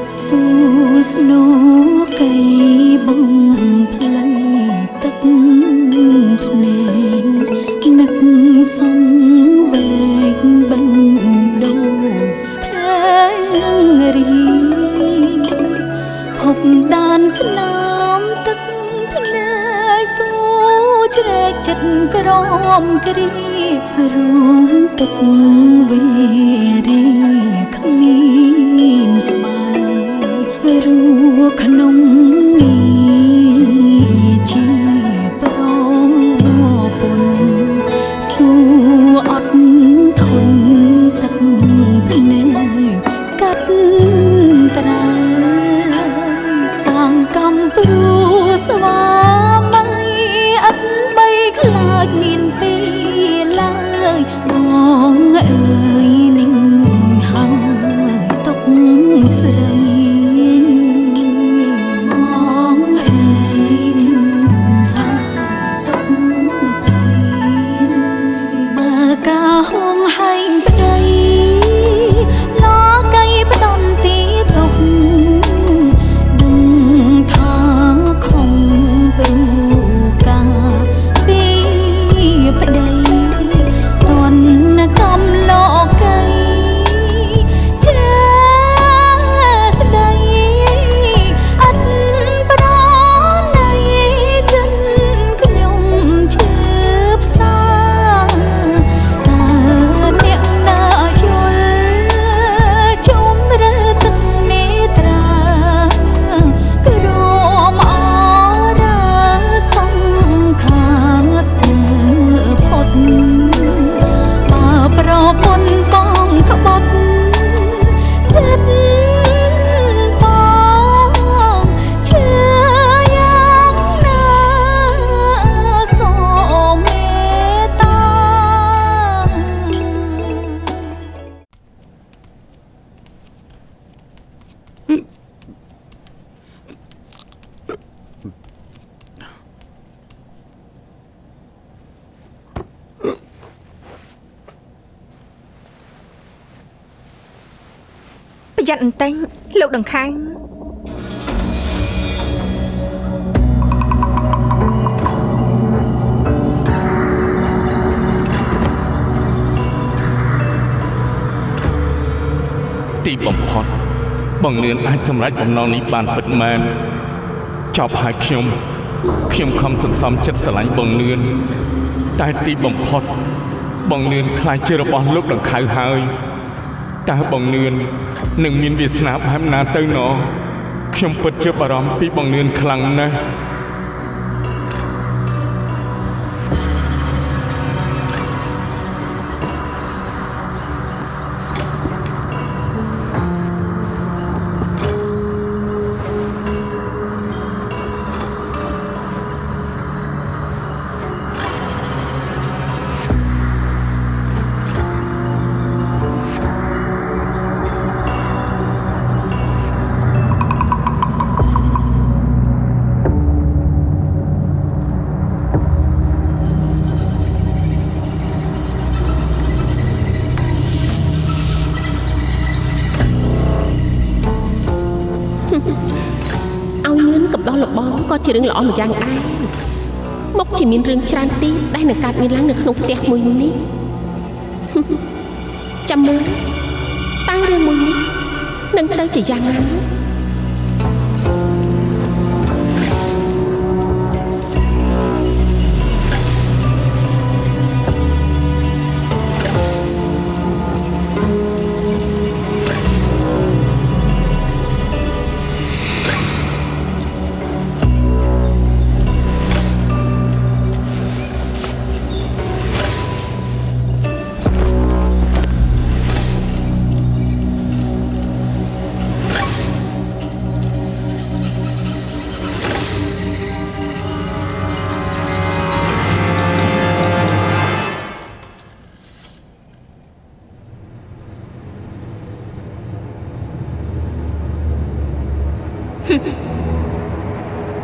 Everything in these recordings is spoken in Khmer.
Su snow cây bông play tắt nền nức sông về bên đâu thế ri học đàn snom tắt nền bố trẻ chật crom kri rung tắt về đi không nhìn smileรู้ขนมนี้จีบร้องปนสู้อดทนตักแน่กัดตราสร้างกำปรูสวาไม่อัดใบคลาดมีนตีลายมองเอ่ยนิ่งห่างตกเสยประหยัดเต็งลูกดังคังទីបំផុតបងនឿនអាចសម្រេចបំណងនេះបានពិតមែនចប់ហើយខ្ញុំខំសន្សំចិត្តស្រឡាញ់បងនឿនតែទីបំផុតបងនឿនខ្លាចជារបស់លោកដង្ខៅហើយតើបងនឿននឹងមានវាសនាបែបណាទៅណោះខ្ញុំពិតជាបារម្ភពីបងនឿនខ្លាំងណាស់ก็ជារឿងល្អម្យ៉ាងដែរមកជាមានរឿងច្រើនទីដែលនឹងកើតមានឡើងនៅក្នុងផ្ទះមួយនេះចាំមើលតើរឿងមួយនេះនឹងទៅជាយ៉ាងណា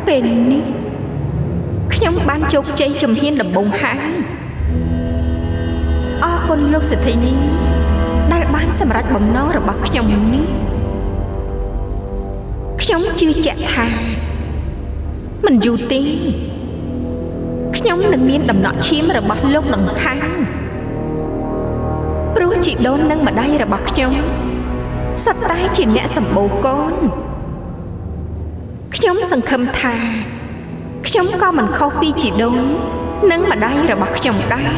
ពេលនេះខ្ញុំបានជោគជ័យជំហានដំបូងហើយអរគុណលោកសេដ្ឋីនីដែលបានសម្រេចបំណងរបស់ខ្ញុំនេះ ខ្ញុំជឿជាក់ថាមិនយូរទេខ្ញុំនឹងមានដំណក់ឈាមរបស់លោកដង្ខៅព្រោះជីដូននិងម្ដាយរបស់ខ្ញុំសុទ្ធតែជាអ្នកសម្បូរកូនខ្ញុំសង្ឃឹមថាខ្ញុំក៏មិនខុសពីជីដូននិងម្ដាយរបស់ខ្ញុំដែរ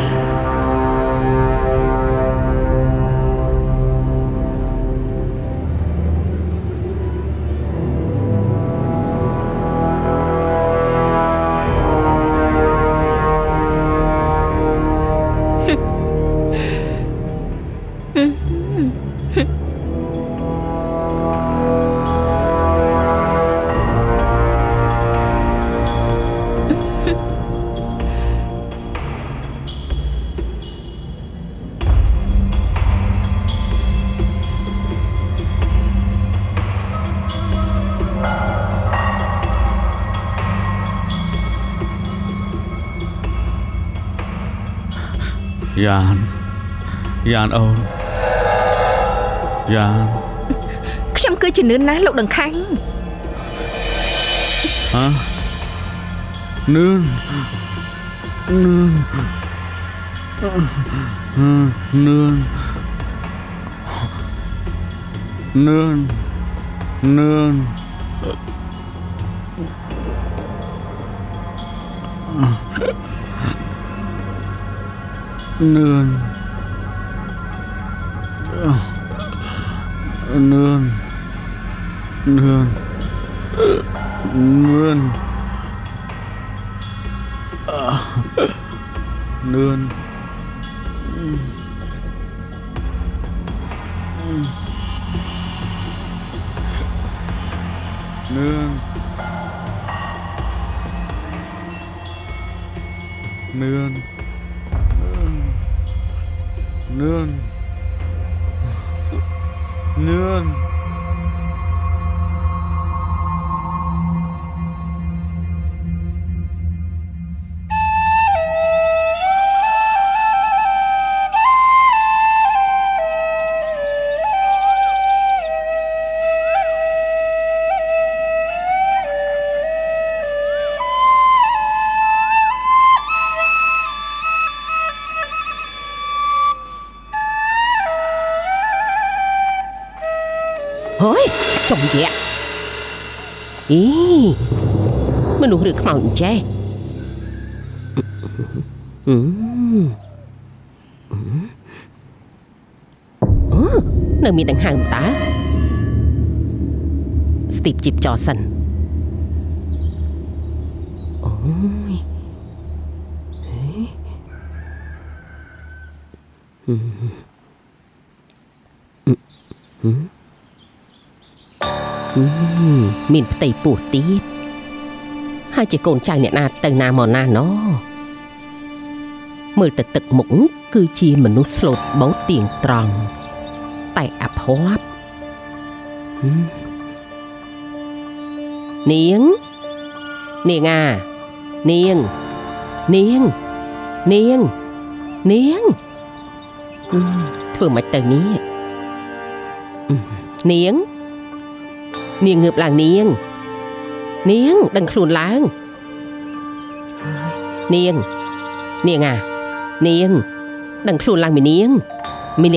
យ៉ានអូនយ៉ានខ្ញុំគឺជានឿនណាលោកដង្ខៅនឿនហើយចំជាក់មនុស្សឬខ្មោចចេះនៅមានដង្ហើមតើស្ទីបជីបចោសិនអូយមានផ្ទៃពោះទៀតហើយជាកូនចៅអ្នកណាទៅណាមកណាណមើលទៅទឹកមុខគឺជាមនុស្សស្លូតបោតទៀងត្រង់តែអភ័ព្វនាងអានាងធ្វើមិនទៅនេះនាងងើបឡើងនាងដឹងខ្លួនឡើងនាងដឹងខ្លួនឡើងមីនាងមា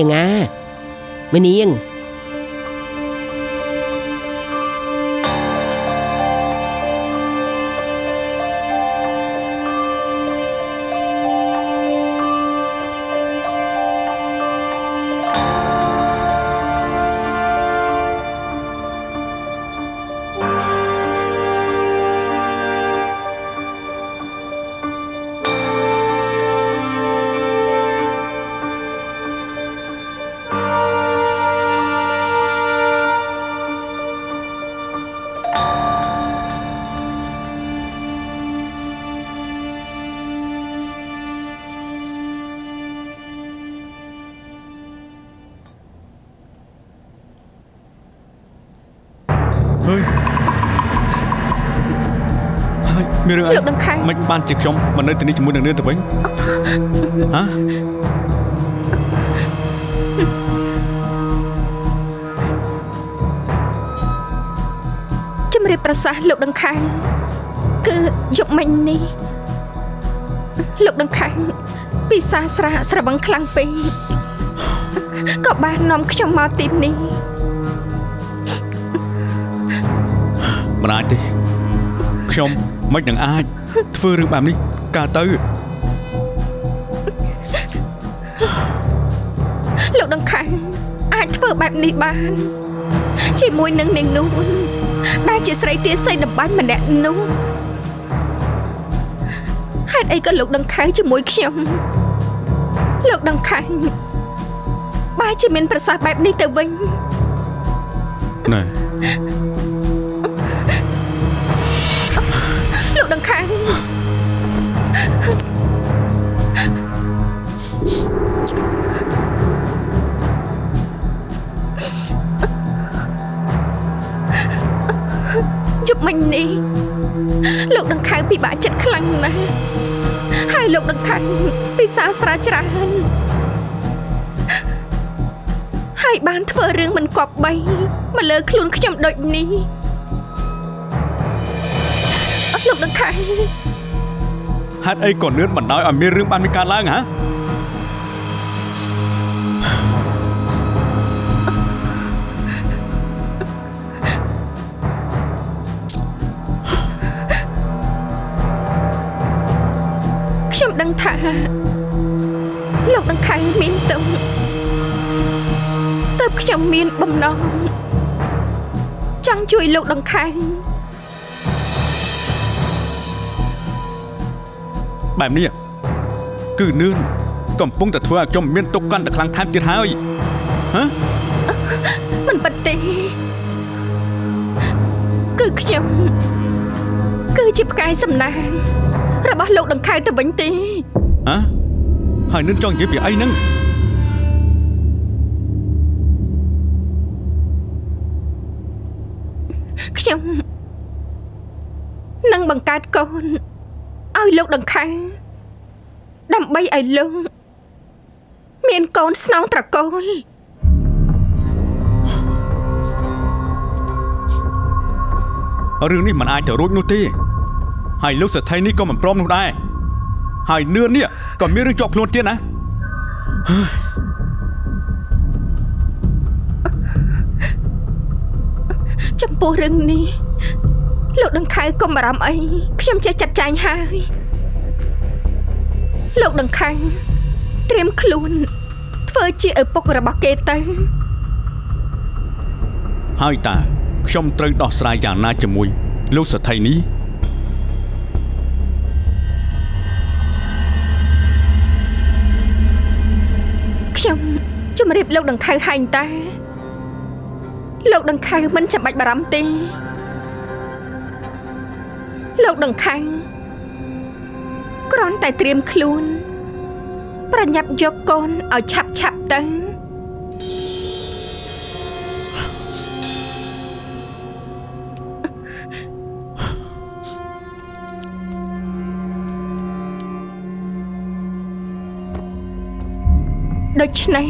នរឿងអីមិនបានជាខ្ញុំមិននៅទីនេះជាមួយនឹងនឿនទៅវិញហ៎ ប្រសាសន៍លោកដង្ខៅគឺយប់មិញនេះលោកដង្ខៅពិសាស្រាស្រវឹងខ្លាំងពេកក៏បាននាំខ្ញុំមកទីនេះមិនអាចទេខ្ញុំមិននឹងអាចធ្វើរឿងបែបនេះកើតទៅលោកដង្ខៅអាចធ្វើបែបនេះបានជាមួយនឹងនាងនោះដែលជាស្រីទាស័យដំបាញ់ម្នាក់នោះហេតុអីក៏លោកដង្ខៅជាមួយខ្ញុំលោកដង្ខៅបែរជាមានប្រសាសន៍បែបនេះទៅវិញណែលោកដង្ខៅយប់មិញនេះលោកដង្ខៅពិបាកចិត្តខ្លាំងណាស់ហើយលោកដង្ខៅពិសាស្រាច្រើនហើយបានធ្វើរឿងមិនគប្បីមកលើខ្លួនខ្ញុំដូចនេះលោកដង្ខៅហេតុអីក៏នឿនបណ្ដោយឲ្យមានរឿងបានមានកើតឡើងហ៎ខ្ញុំដឹងថាលោកដង្ខៅមានទោសទើបខ្ញុំមានបំណងចង់ជួយលោកដង្ខៅបែបនេះគឺនឿនកំពុងតែធ្វើឲ្យខ្ញុំមានទុកកាន់តែខ្លាំងថែមទៀតហើយហ៎មិនពិតទេគឺខ្ញុំគឺជាផ្កាយសំណាងរបស់លោកដង្ខៅទៅវិញទេហ៎ហើយនឿនចង់និយាយពីអីហ្នឹងខ្ញុំនឹងបង្កើតកូនឲ្យលោកដង្ខៅដើម្បីឲ្យលោកមានកូនស្នងត្រកូលរឿងនេះមិនអាចទៅរួចនោះទេហើយលោកសេដ្ឋីនេះក៏មិនព្រមនោះដែរហើយនឿននេះក៏មានរឿងជាប់ខ្លួនទៀតណាចំពោះរឿងនេះលោកដង្ខៅកុំបារម្ភអីខ្ញុំចេះចាត់ចែងហើយលោកដង្ខៅត្រៀមខ្លួនធ្វើជាឪពុករបស់គេទៅហើយតើខ្ញុំត្រូវដោះស្រាយយ៉ាងណាជាមួយលោកសេដ្ឋីនេះខ្ញុំជំរាបលោកដង្ខៅហែងតាលោកដង្ខៅមិនចាំបាច់បារម្ភទេលោកដង្ខៅគ្រាន់តែត្រៀមខ្លួនប្រញាប់យកកូនឲ្យឆាប់ទៅដូច្នេះ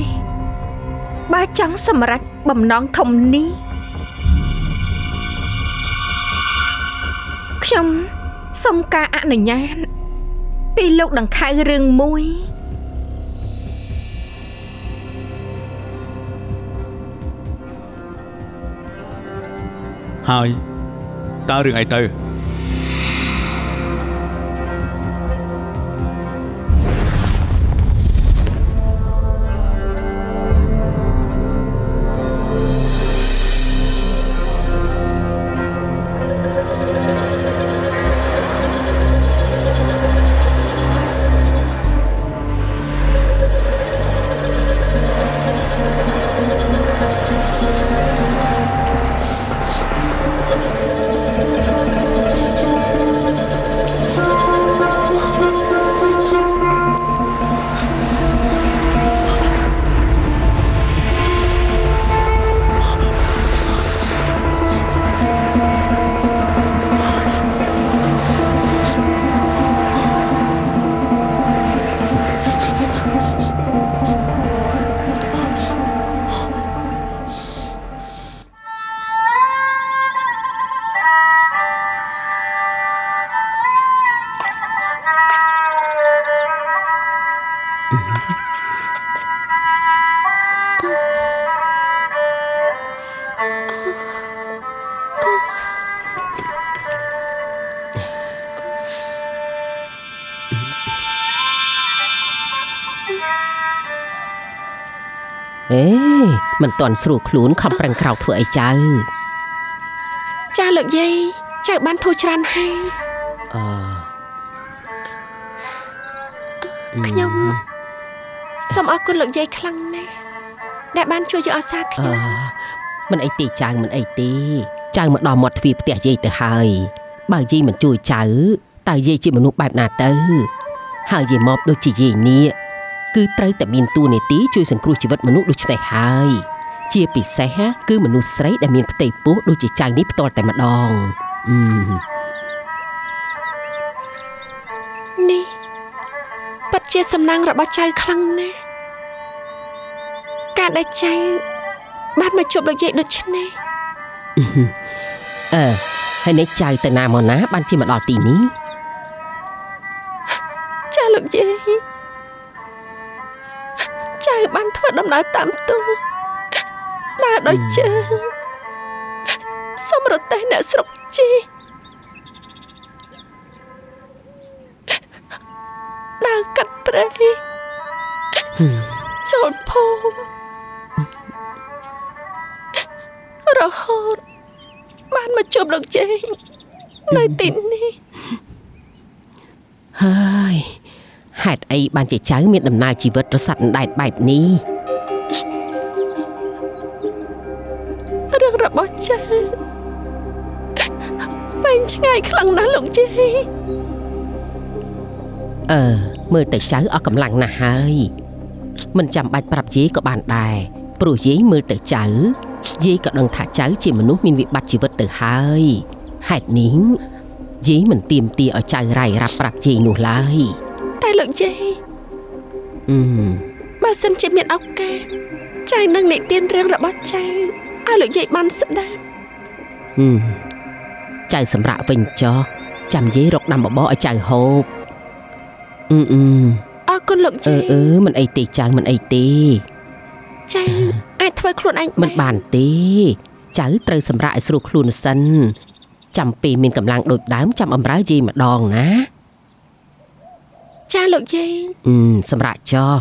បើចង់សម្រេចបំណងធំនេះខ្ញុំសូមការអនុញ្ញាតពីលោកដង្ខៅរឿងមួយហើយតើរឿងអីទៅ អេមិនតន់ស្រួលខ្លួនខំប្រឹងក្រោកធ្វើអីចៅ ចាលោកយាយចៅបានធូរច្រើនហើយ ខ្ញុំសូមអរគុណលោកយាយខ្លាំងណាស់ដែលបានជួយយកអាសាខ្ញុំ មិនអីទេចៅមិនអីទេចៅមកដល់មាត់ទ្វារផ្ទះយាយទៅហើយបើយាយមិនជួយចៅតើយាយជាមនុស្សបែបណាទៅហើយយាយមកដូចជាយាយនេះគឺត្រូវតែមានតួនាទីជួយសង្គ្រោះជីវិតមនុស្សដូច្នេះហើយជាពិសេសគឺមនុស្សស្រីដែលមានផ្ទៃពោះដូចជាចៅនេះផ្ទាល់តែម្ដងនេះពិតជាសំណាងរបស់ចៅខ្លាំងណាស់ការដែលចៅបានមកជួបលោកយាយដូចនេះ ហើយនេះចៅទៅណាមកណាបានជាមកដល់ទីនេះ ចាលោកយាយចៅបានធ្វើដំណើរតាមទូដើរដោយជើងសំរតេះអ្នកស្រុកជីដើរកាត់ព្រៃចូលភូមិរហូតបានមកជួបលោកយាយនៅទីនេះ ហើយហេតុអីបានជាចៅមានដំណើរជីវិតរស័ព្ទអណ្ដែតបែបនេះ រឿងរបស់ចៅវែងឆ្ងាយខ្លាំងណាស់លោកយាយ មើលទៅចៅអស់កម្លាំងណាស់ហើយមិនចាំបាច់ប្រាប់យាយក៏បានដែរព្រោះយាយមើលទៅចៅយាយក៏ដឹងថាចៅជាមនុស្សមានវិបត្តិជីវិតទៅហើយហេតុនេះយាយមិនទាមទារឲ្យចៅរាយរាប់ប្រាប់យាយនោះឡើយ តែលោកយាយបើសិនជាមានឱកាសចៅនឹងនិទានរឿងរបស់ចៅឲ្យលោកយាយបានស្ដាប់ ចៅសម្រាប់វិញចុះចាំយាយរកដាំបបរឲ្យចៅហូបអរគុណលោកយាយមិនអីទេចៅមិនអីទេ ចៅអាចធ្វើខ្លួនឯងមិនបានទេចៅត្រូវសម្រាប់ឲ្យស្រួលខ្លួនសិនចាំពេលមានកម្លាំងដូចដើមចាំអំរើយាយម្ដងណា ចាលោកយាយសម្រាប់ចុះ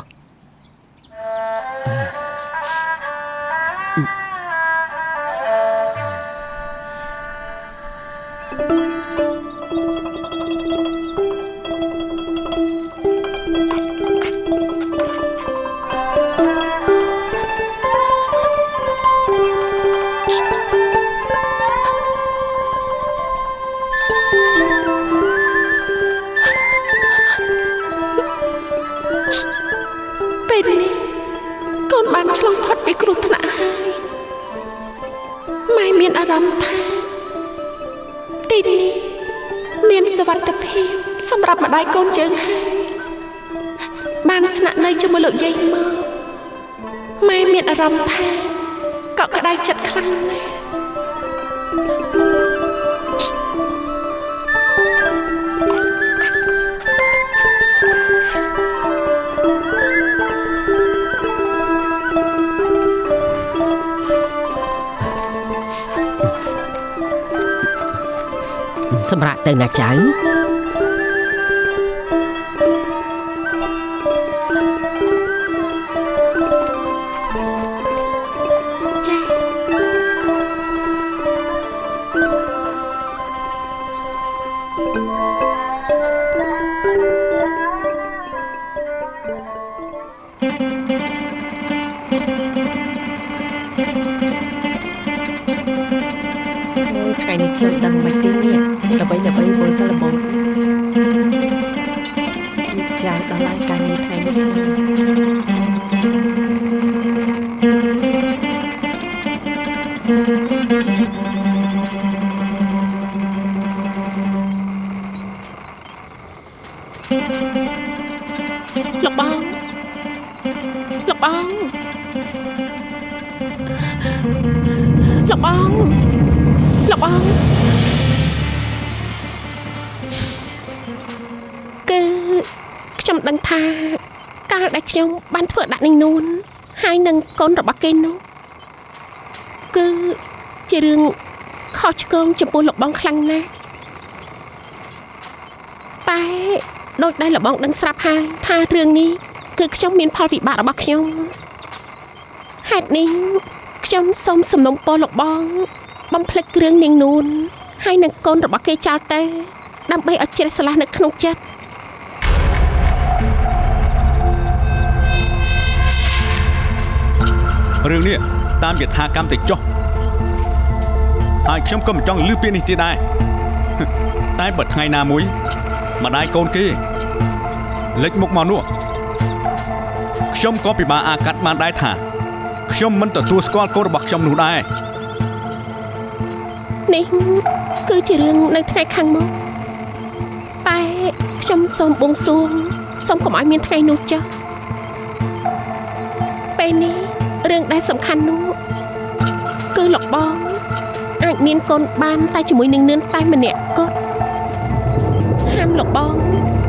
សម្រាប់ម្ដាយកូនជើងហើយបានស្នាក់នៅជាមួយលោកយាយមកម៉ែមានអារម្មណ៍ថាកក់ក្ដៅចិត្តខ្លាំងណាស់សម្រាប់ទៅណាចៅថ្ងៃនេះខ្ញុំដឹងមិនទេនេះដើម្បីវិលទៅល្មមចាស់ដល់ហើយការងារថ្ងៃនេះលោកបងលោកបងលោកបងលោកបងគឺខ្ញុំដឹងថាកាលដែលខ្ញុំបានធ្វើដាក់នឹងនួនហើយនឹងកូនរបស់គេនោះគឺជារឿងខុសឆ្គងចំពោះលោកបងខ្លាំងណាស់តែដូចដែលលោកបងដឹងស្រាប់ហើយថារឿងនេះគឺខ្ញុំមានផលវិបាករបស់ខ្ញុំ ហេតុនេះខ្ញុំសូមសំណូមពរលោកបងបំភ្លេចគ្រឿងនាងនួនហើយនឹងកូនរបស់គេចោលទៅដើម្បីឲ្យជ្រះស្រឡះនៅក្នុងចិត្ត រឿងនេះតាមយថាកម្មទៅចុះហើយខ្ញុំក៏មិនចង់លឺពាក្យនេះទៀតដែរតែបើថ្ងៃណាមួយម្ដាយកូនគេលេចមុខមកនោះខ្ញុំក៏ពិបាកអាកាត់បានដែរថាខ្ញុំមិនទទួលស្គាល់កូនរបស់ខ្ញុំនោះដែរ នេះគឺជារឿងនៅថ្ងៃខាងមុខតែខ្ញុំសូមបួងសួងសូមកុំឲ្យមានថ្ងៃនោះចុះពេលនេះរឿងដែលសំខាន់នោះគឺលោកបងអាចមានកូនបានតែជាមួយនឹងនឿនតែម្នាក់គត់ហាមលោកបង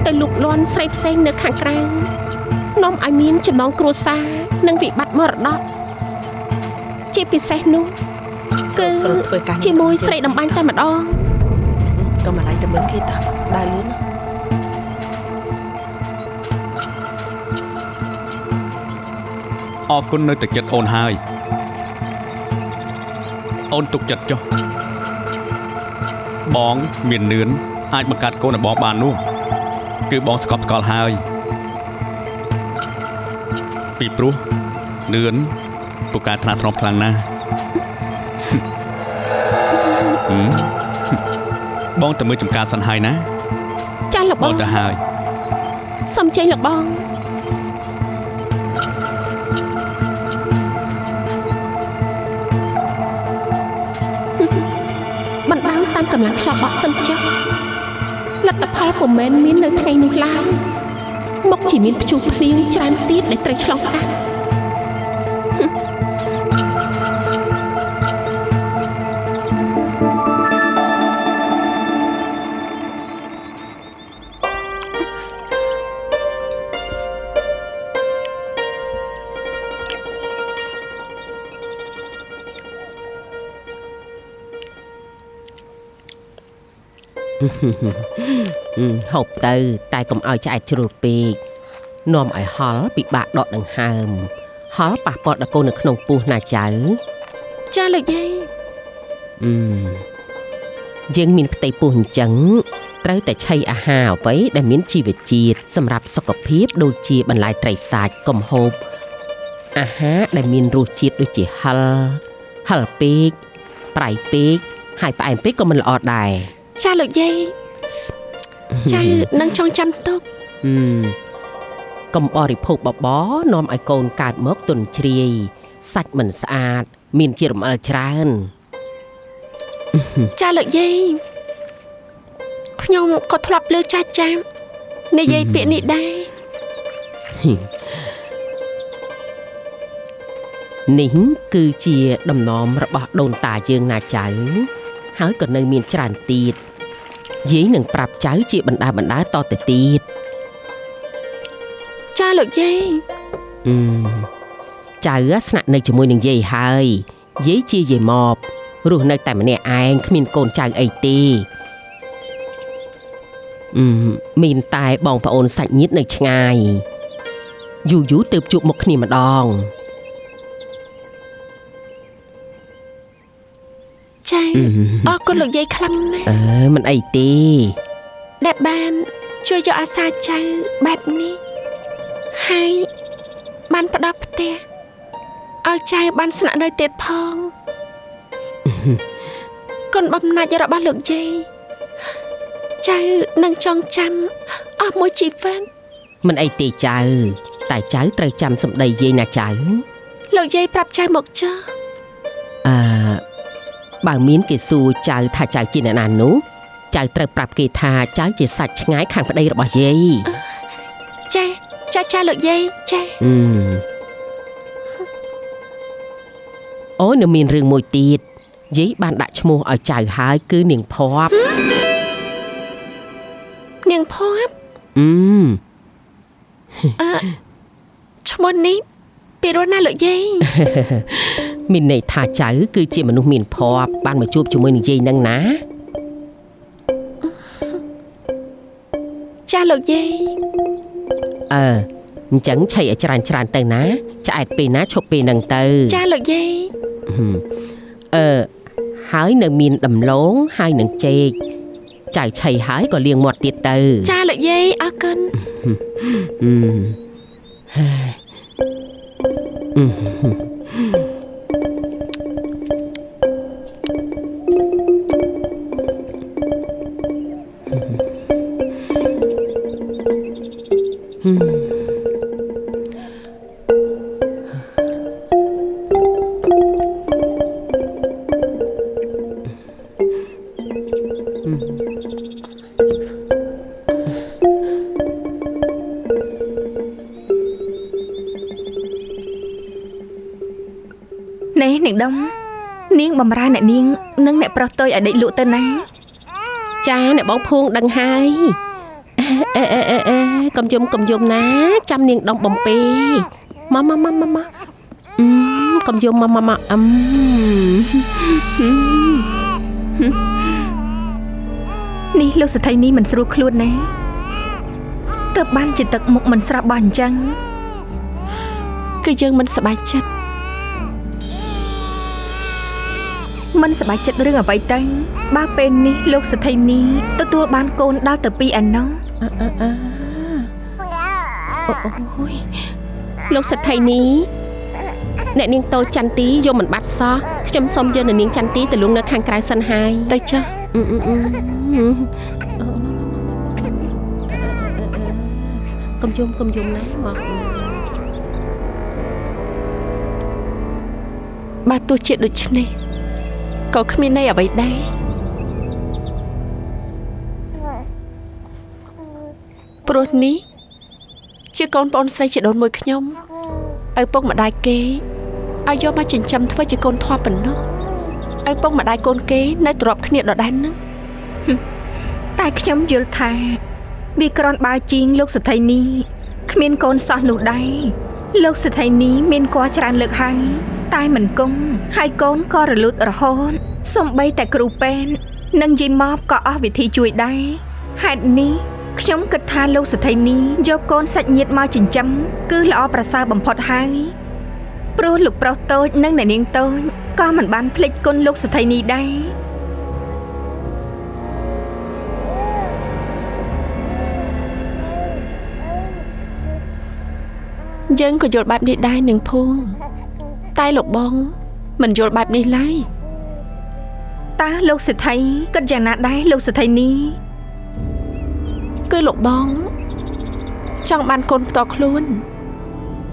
ទៅលូកលាន់ស្រីផ្សេងនៅខាងក្រៅនាំឲ្យមានចំណងគ្រួសារនិងវិបត្តិមរតកជាពិសេសនោះគឺជាមួយស្រីដំបាញ់តែម្ដង ក៏មកឡៃទៅមើលគេតាដើរលឿន អរគុណនៅតែចិត្តអូនហើយអូនទុកចិត្តចុះបងមាននឿនអាចបង្កើតកូនឲ្យបងបាននោះគឺបងស្កប់ស្កល់ហើយពីព្រោះនឿនពូកែថ្នាក់ថ្នមខ្លាំងណាស់ បងទៅមើលចំការសិនហើយណា ចាស់លោកបង ទៅហើយ សូមចេញលោកបងបណ្ដោយតាមកម្លាំងខ្យល់បក់សិនចុះលទ្ធផលពុំមែនមាននៅថ្ងៃនោះឡើយមកchỉមានព្យុះភ្លៀងច្រើនទៀតដែលត្រូវឆ្លងកាត់ ហូបទៅតែកុំឲ្យឆ្អែតជ្រុលពេកនាំឲ្យហល់ពិបាកដកដង្ហើមហល់ប៉ះពាល់ដល់កូននៅក្នុងពោះណាចៅ ចាលោកយាយ យើងមានផ្ទៃពោះអញ្ចឹងត្រូវតែឆីអាហារអ្វីដែលមានជីវជាតិសម្រាប់សុខភាពដូចជាបន្លែត្រីសាច់កុំហូបអាហារដែលមានរសជាតិដូចជាហឹរពេកប្រៃពេកហើយផ្អែមពេកក៏មិនល្អដែរ ចាលោកយាយចៅនឹងចងចាំទុក កុំបរិភោគបបរនាំឲ្យកូនកើតមកទន់ជ្រាយសាច់មិនស្អាតមានជារំអិលច្រើន ចាលោកយាយខ្ញុំក៏ធ្លាប់លើចាស់ចាស់និយាយពាក្យនេះដែរ នេះគឺជាដំណំរបស់ដូនតាយើងណាចៅហើយក៏នៅមានច្រើនទៀតយាយនឹងប្រាប់ចៅជាបណ្ដាតទៅទៀត ចាលោកយាយ ចៅស្នាក់នៅជាមួយនឹងយាយហើយយាយជាយាយម៉បរស់នៅតែម្នាក់ឯងគ្មានកូនចៅអីទេមានតែបងប្អូនសាច់ញាតិនៅឆ្ងាយយូរទើបជួបមុខគ្នាម្ដង ចាអរគុណលោកយាយខ្លាំងណាស់ មិនអីទេ ដែលបានជួយយកអាសាចៅបែបនេះហើយបានផ្ដល់ផ្ទះឲ្យចៅបានស្នាក់នៅទៀតផងគុណបំណាច់របស់លោកយាយចៅនឹងចងចាំអស់មួយជីវិត មិនអីទេចៅតែចៅត្រូវចាំសម្ដីយាយណាចៅ លោកយាយប្រាប់ចៅមកចុះ បើមានគេសួរចៅថាចៅជាអ្នកណានោះចៅត្រូវប្រាប់គេថាចៅជាសាច់ឆ្ងាយខាងប្តីរបស់យាយ ចាលោកយាយចា អូយនៅមានរឿងមួយទៀតយាយបានដាក់ឈ្មោះឲ្យចៅហើយគឺនាងភ័ព្វ នាងភ័ព្វ ឈ្មោះនេះពីរស់ណាលោកយាយ មានន័យថាចៅគឺជាមនុស្សមានភ័ព្វបានមកជួបជាមួយនឹងយាយនឹងណា ចាលោកយាយ អញ្ចឹងឆៃឲ្យច្រើនទៅណា ឆ្អែតពេលណាឈប់ពេលហ្នឹងទៅ ចាលោកយាយ ហើយនៅមានដំឡូងហើយនឹងចេកចៅឆៃហើយក៏លាងមាត់ទៀតទៅ ចាលោកយាយអរគុណ ណែនាងដុំនាងបំរើអ្នកនាងនិងអ្នកប្រុសតូចឲ្យដេកលក់ទៅណា ចាអ្នកបងភួងដឹងហើយកុំយំណាចាំនាងដុំបំពេមកកុំយំមកនេះលោកស្ថីនេះមិនស្រួលខ្លួនណាទើបបានជាទឹកមុខមិនស្រស់បោះអញ្ចឹង គឺយើងមិនសប្បាយចិត្ត មិនសប្បាយចិត្តរឿងអ្វីទៅបើពេលនេះលោកស្ថីនេះទទួលបានកូនដល់ទៅ2ឯណោះ អូយលោកសិទ្ធិនេះអ្នកនាងតូចចន្ទទីយកមិនបាត់សោះខ្ញុំសុំយកនាងចន្ទទីទៅលងនៅខាងក្រៅសិនហើយ ទៅចា កុំយំណាមក បើទោះជាដូចនេះក៏គ្មានន័យអ្វីដែរព្រោះនេះជាកូនប្អូនស្រីជាដូនមួយខ្ញុំឪពុកម្ដាយគេឲ្យយកមកចិញ្ចឹមធ្វើជាកូនធွာប៉ុណ្ណោះឪពុកម្ដាយកូនគេនៅទ្របគ្នាដដែលហ្នឹង តែខ្ញុំយល់ថាវាក្រនបើជីងលោកស្ថីនេះគ្មានកូនសោះនោះដែរលោកស្ថីនេះមានគួរច្រើនលើកហើយតែមិនគង់ហើយកូនក៏រលូតរហូតសំបីតែគ្រូពេទ្យនិងយាយម៉បក៏អស់វិធីជួយដែរហេតុនេះខ្ញុំគិតថាលោកស្ថីនេះយកកូនសាច់ញាតិមកចិញ្ចឹមគឺល្អប្រសើរបំផុតហើយព្រោះលោកប្រុសតូចនិងអ្នកនាងតូចក៏មិនបានភ្លេចគុណលោកស្ថីនេះដែរ យើងក៏យល់បែបនេះដែរនឹងភួងតែលោកបងមិនយល់បែបនេះឡើយ តើលោកស្ថីគិតយ៉ាងណាដែរលោកស្ថីនេះ គឺលោកបងចង់បានកូនផ្ទាល់ខ្លួន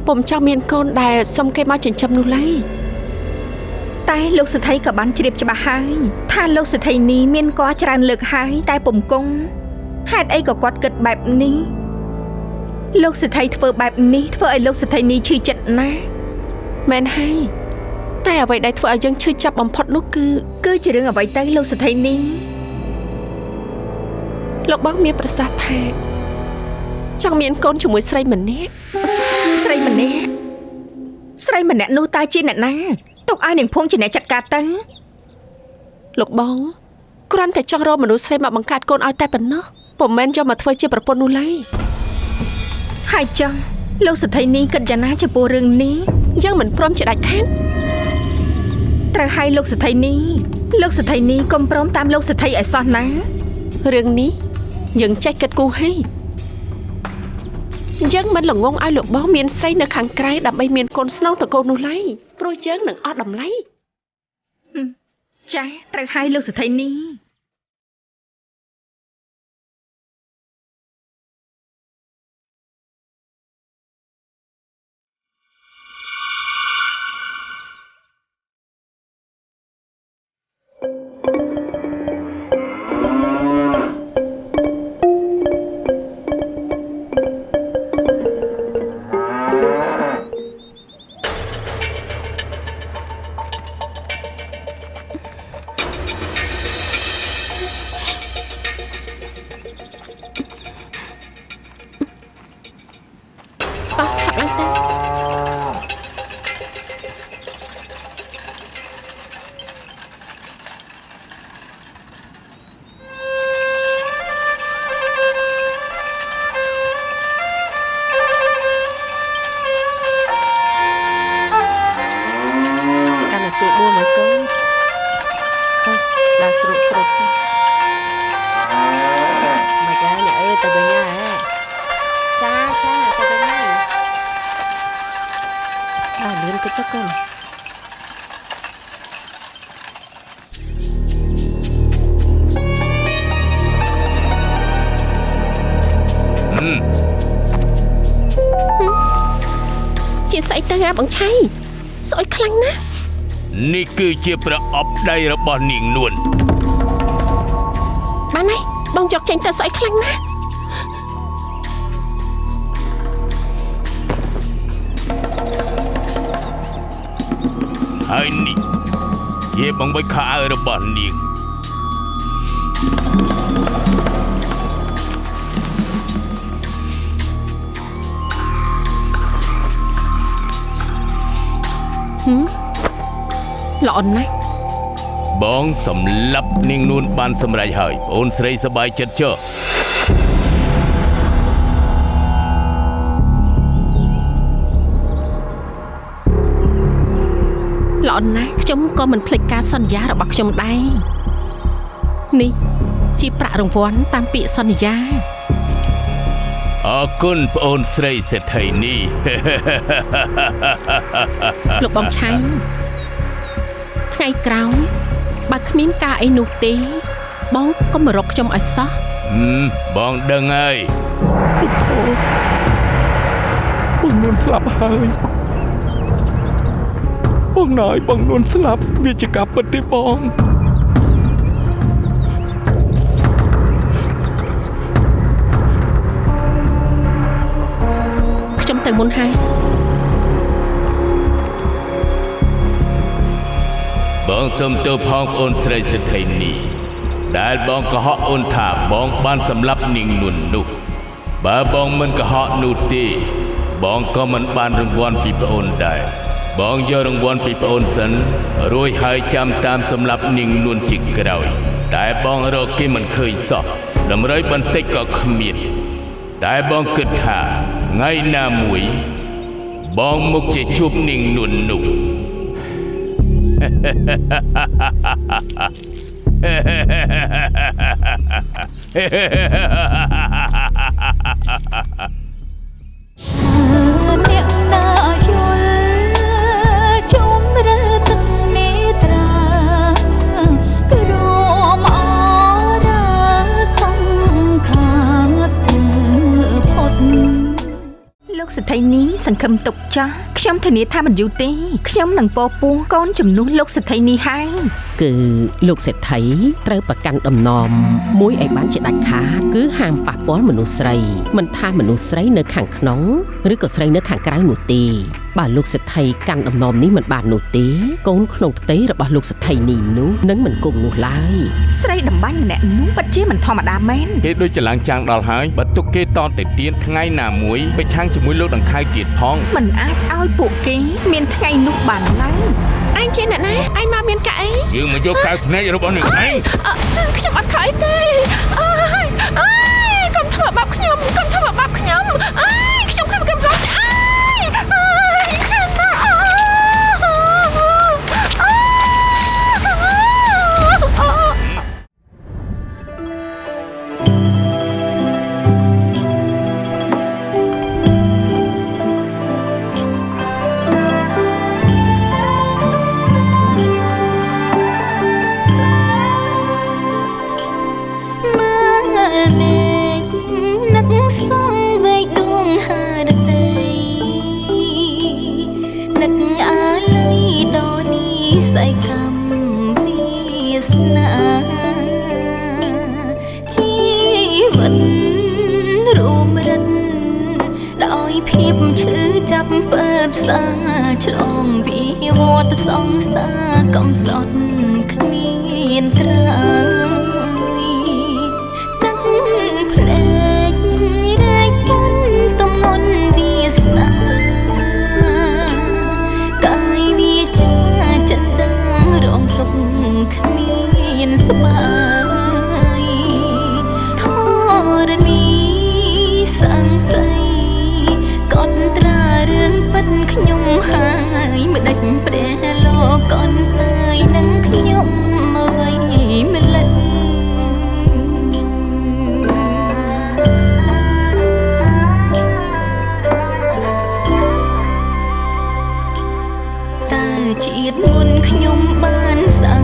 ពុំចង់មានកូនដែលសុំគេមកចិញ្ចឹមនោះឡើយ តែលោកស្ថីក៏បានជ្រាបច្បាស់ហើយថាលោកស្ថីនេះមានគួរច្រើនលើកហើយតែពុំគង់ហេតុអីក៏គាត់គិតបែបនេះលោកស្ថីធ្វើបែបនេះធ្វើឲ្យលោកស្ថីនេះឈឺចិត្តណាស់ មែនហើយតែអ្វីដែលធ្វើឲ្យយើងឈឺចាប់បំផុតនោះគឺជា រឿងអ្វីទៅលោកស្ថីនេះ លោកបងមានប្រសាសន៍ថាចង់មានកូនជាមួយស្រីម្នាក់ ស្រីម្នាក់នោះតើជាអ្នកណាទុកឲ្យនាងភួងជាអ្នកចាត់ការទៅ លោកបងគ្រាន់តែចង់រកមនុស្សស្រីមកបង្កើតកូនឲ្យតែប៉ុណ្ណោះពុំមែនយកមកធ្វើជាប្រពន្ធនោះឡើយ ហើយចុះលោកស្ថីនេះគិតយ៉ាងណាចំពោះរឿងនេះ យើងមិនព្រមជាដាច់ខាត ត្រូវឲ្យលោកស្ថីនេះកុំព្រមតាមលោកស្ថីឲ្យសោះណា រឿងនេះយើងចេះគិតគូរហើយយើងមិនល្ងងឲ្យលោកបងមានស្រីនៅខាងក្រៅដើម្បីមានកូនស្នងតកូននោះឡើយព្រោះយើងនឹងអត់តម្លៃ ចាត្រូវឲ្យលោកស្ថីនេះ ច ណាបងឆៃស្អុយខ្លាំងណាស់ នេះគឺជាប្រអប់ដៃរបស់នាងនួន បានហើយបងយកចេញទៅស្អុយខ្លាំងណាស់ ហើយនេះជាបង្វិចខោអាវរបស់នាង ល្អណាស់ បងសម្លាប់នាងនួនបានសម្រេចហើយអូនស្រីសប្បាយចិត្តចុះ ល្អណាស់ខ្ញុំក៏មិនភ្លេចការសន្យារបស់ខ្ញុំដែរនេះជាប្រាក់រង្វាន់តាមពាក្យសន្យា អរគុណប្អូនស្រីសេដ្ឋីនេះ លោកបងឆៃថ្ងៃក្រោយបើគ្មានការអីនោះទេបងកុំរកខ្ញុំឲ្យសោះ បងដឹងហើយ បងនួនស្លាប់ហើយបងណយបងនួនស្លាប់វាជាការពិតទេបង ខ្ញុំទៅមុនហើយ បងសូមទោសផងប្អូនស្រីសេដ្ឋីនេះដែលបងកុហកអូនថាបងបានសម្លាប់នាងនួននោះបើបងមិនកុហកនោះទេបងក៏មិនបានរង្វាន់ពីប្អូនដែរបងយករង្វាន់ពីប្អូនសិនរួចហើយចាំតាមសម្លាប់នាងនួនជាក្រោយតែបងរកគេមិនឃើញសោះតម្រុយបន្តិចក៏គ្មានតែបងគិតថាថ្ងៃណាមួយបងមុខជាជួបនាងនួននោះ អ្នកណាយល់ជុំរើទឹកនេត្រាក្រមអរាសង្ខាស្ទើផុត លោកសេដ្ឋីនេះសង្ឃឹមទុកចាស់ខ្ញុំធានាថាមិនយូរទេខ្ញុំនឹងពោពោះកូនជំនួសលោកសេដ្ឋីនេះហើយ គឺលោកសេដ្ឋីត្រូវប្រកាន់ដំណំមួយឲ្យបានជាដាច់ខាតគឺហាមប៉ះពាល់មនុស្សស្រីមិនថាមនុស្សស្រីនៅខាងក្នុងឬក៏ស្រីនៅខាងក្រៅនោះទេបើលោកសេដ្ឋីកាន់ដំណំនេះមិនបាននោះទេកូនក្នុងផ្ទៃរបស់លោកសេដ្ឋីនេះនោះនឹងមិនគង់នោះឡើយ ស្រីដំបាញ់ម្នាក់នោះពិតជាមិនធម្មតាមែន គេដូចចលាំងចាំងដល់ហើយបើទុកគេតទៅទៀតថ្ងៃណាមួយប្រឆាំងជាមួយលោកដង្ខៅទៀតផង មិនអាចឲ្យពួកគេមានថ្ងៃនោះបានឡើយ អញជាអ្នកណាអញមកមានកាអី យើងមកយកកៅភ្នែករបស់នាងឯង ខ្ញុំអត់ខើទេអើយកុំធ្វើបាបខ្ញុំកុំធ្វើបាបខ្ញុំខ្ញុំខំកំប្រុសចាណា ភាពឈឺចាប់ពើផ្សាឆ្លងវិវត្តសង្សារកំសត់គ្មានត្រើយទឹកភ្នែករែកពុនទំងន់វាសនាកាយវាចាចិនដារងទុកគ្មានស្បាយធរណីសង្ស័យខ្ញុំហើយមិនដេចព្រះលោកកនតែនឹងខ្ញុំអ្វីម្ល៉េះតើជាតិមុនខ្ញុំបានសា